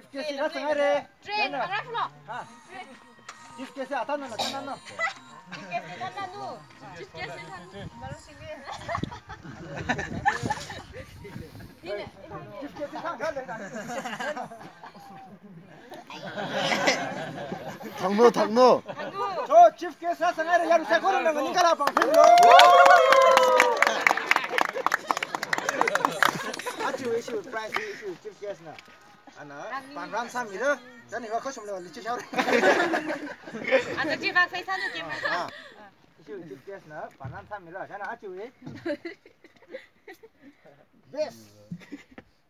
Chief case na sangare. Train harap lo. Ha. Chief case atan na tanan no. Chief case tanan nu. Chief case tanan. Baru singgih. Ini. Chief case sang gale. 당노. 저 chief case na sangare yaru sa kono na ngani kala pang philo. Achu issue price issue chief case na. Ana panram samiro jani wa khosom le lichi chaur. Ada jiga kai sanu game. Ah. Issue chief case na panram samiro jana achu we. Best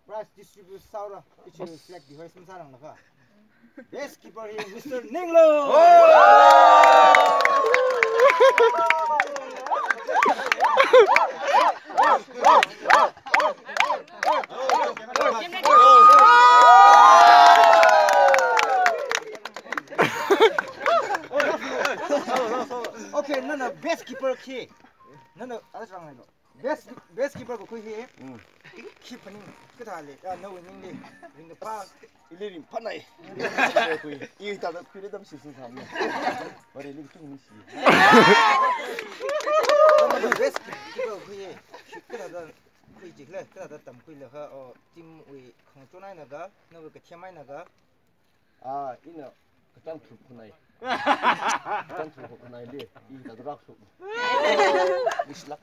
price distribute saura issue select device sarang na ka. Best keeper here Mr. Ninglo. Okay, no, best keeper key. No, that's wrong. Best keeper ko key. Keep ning. Kitale. No winning. In the park. 일일이 판나이. 이 다다 필요담 시선 사면. 머리 링 뚱미시. Best keeper key. kitada kui jikle kitada tam kui le ha tim ui khangcho nai na ga no ke thiamai na ga 아 이나 그딴 투쿠나이 그딴 투쿠나이 리 이다 드락수 미슬락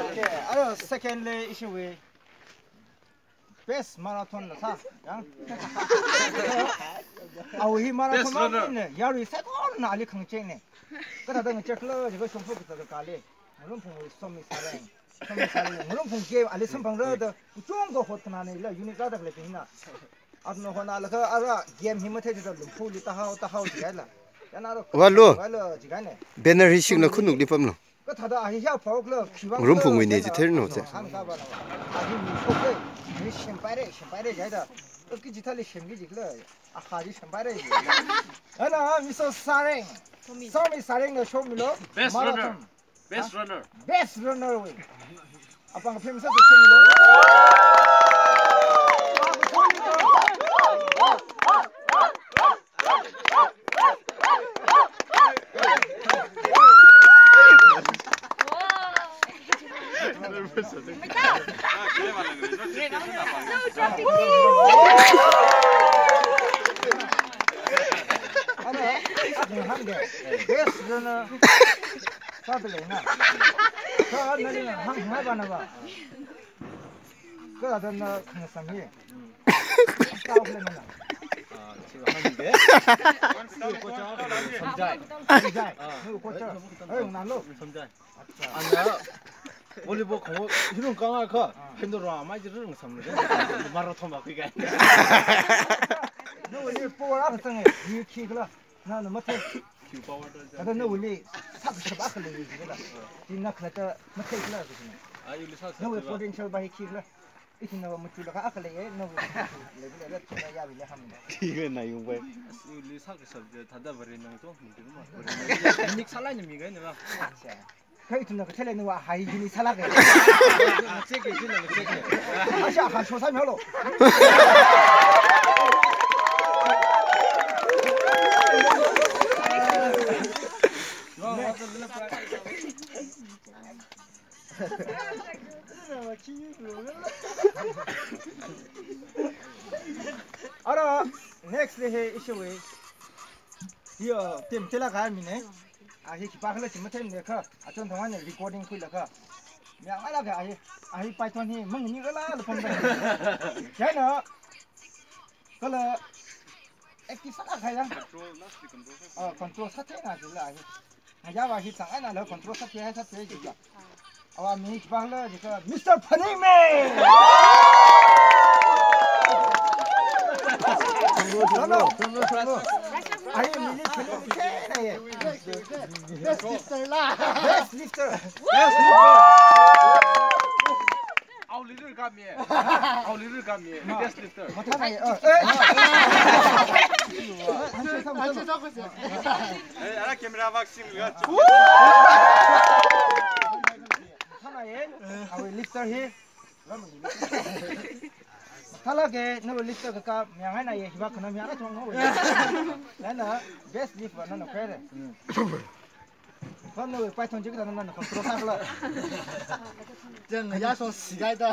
okay aro secondly issue we best marathon na sa yang aw hi marathon ne yaru second na ali khangcheng ne kada da cheklo jigo sompu kita ka le mulum phu somi sareng mulum phu ke ali sampang ra da chong go hotna ne la unit da le pina adno hona la ka ara game himathe da lumpu li ta hau jala yana ro wallo jigane banner hi signa khunuk li pamno ka thada hi ya phoklo khiwa mulum phu ngoi ne ji therno che 아니 미소게 미 셴바레 자이다 어기 지탈리 셴기 지글라 아하지 셴바레 하나 미소 사랭 소미 사랭의 쇼미로 Best runner. 베스트 러너 위 아빠가 페미서 쇼미로 베스트 러너 사들레나 저 너는 항상 해봐나봐 그러다 너 강상이 싸우려나 지금 하는데 섬자이 누구 꽂혀 어이 난로 섬자이 아니야 볼리볼 공을 이런 강할까 핸들로 아마지를 섬는데 마라톤 막 그게 너 원래 뽀라 같은 이 키글라 나는 못해 kada no wuli sak shabak le yigila dinna khlata mathai kla bisna 아유리 사서 no potential bahi khigla itina wa mutula ka akhle ye no le le tsara ya bi le hamna 이거 나 용배 아유리 사서 다다 버리는 거 문제는 뭐 닉 살라니 미가 있는 거 kai itina ka thele no wa hai gini sala ga 체크 있는 거 체크 asha ha shosa melo Ara next he issue we here tim tela ga mine a hi pa khla tim them ne kha achon thwa ne recording khu la kha ya ala ga a hi python hi mang ni ga la phom da ya na kala active sa kha ya control sa the na ji la hi ya wa hi sang ana la control sa the ji ga awa mi pa khla ji ka Mr. Funny Man no. I am Best lifter la. Best lifter. 아울리를 감미에 베스트 리프터 못하네. 한치 잡고 있어. 알아 카메라 박싱 같이 하나에 아왜 리프터 해 탈라게 너 리프터 가 명하나 예 히바 그나 명하나 좀 하고 나나 베스트 리프터 나는 그래 그너 파이톤 저기다 나는 컨트롤 하라 这我家说膝盖的，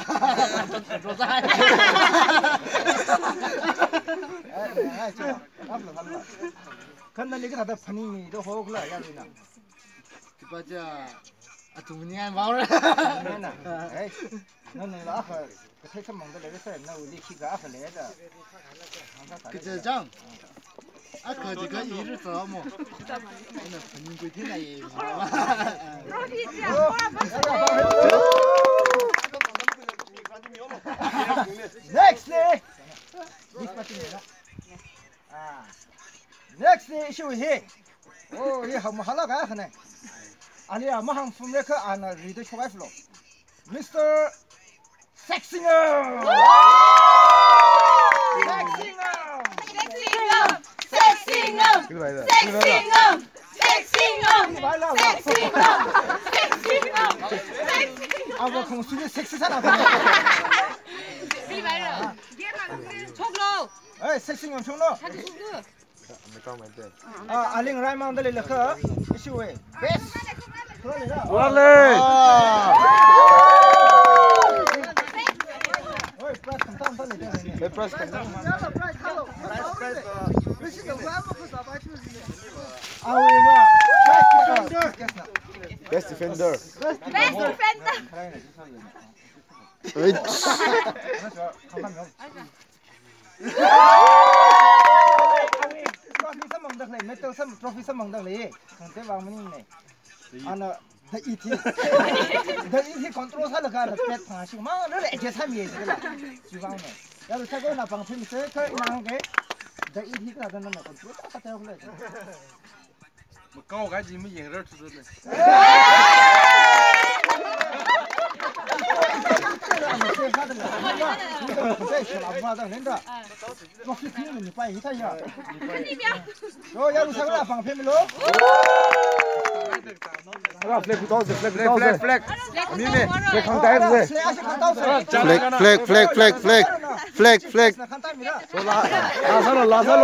都在。哎，这好了，看到那个他的喷你都好了，要不呢？这把这啊，中年忘了。哎，那那个太什么的那个事，那我力气个阿来的。给这张，啊，可这个一日做么？那喷你鬼天来也。Next day. Next day show here. Oh, ये हम हला गया है ना. आलिया महम फुमरे का आना रीडर छोड़ा flow. Mr. Sexinger. 아, 뭐 그럼 수지 섹시잖아. 우리 말이야. 총로. 에이, 섹시형 총로. 자기 총로. 아, 알링 라이만들 이렇게 이슈에 베스트. 그러니까. 원래. 어이, 프레스 감탄 네, 프레스 감탄. 아, 우리가 Best defender. 에이. 트로피 삼망당 내 메탈 삼 트로피 삼망당 내 근데 방문이네 아나 더 이티 컨트롤 살아가 패트 하시 마를 에제 삼이에 지라 지방네 야도 차고나 방팀 세커 나게 더 이티가 가는 거 컨트롤 다 타고 그래 뭐高个gì mới hiện ra thứ này. Flag. 라사로.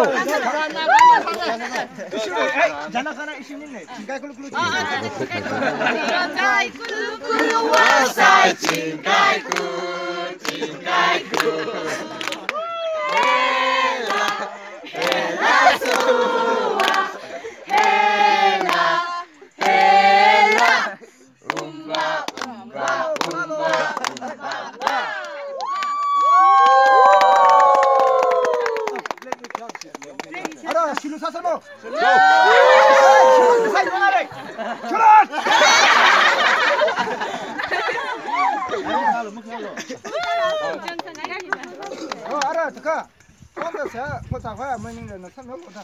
자나가나 이슈니네. 지가 꿀꿀. 알아, 실루 사서로. 실루 사이만하래. 결혼. 알아, 잠깐. 혼자서 포사가 뭐는 거 삼면 보다.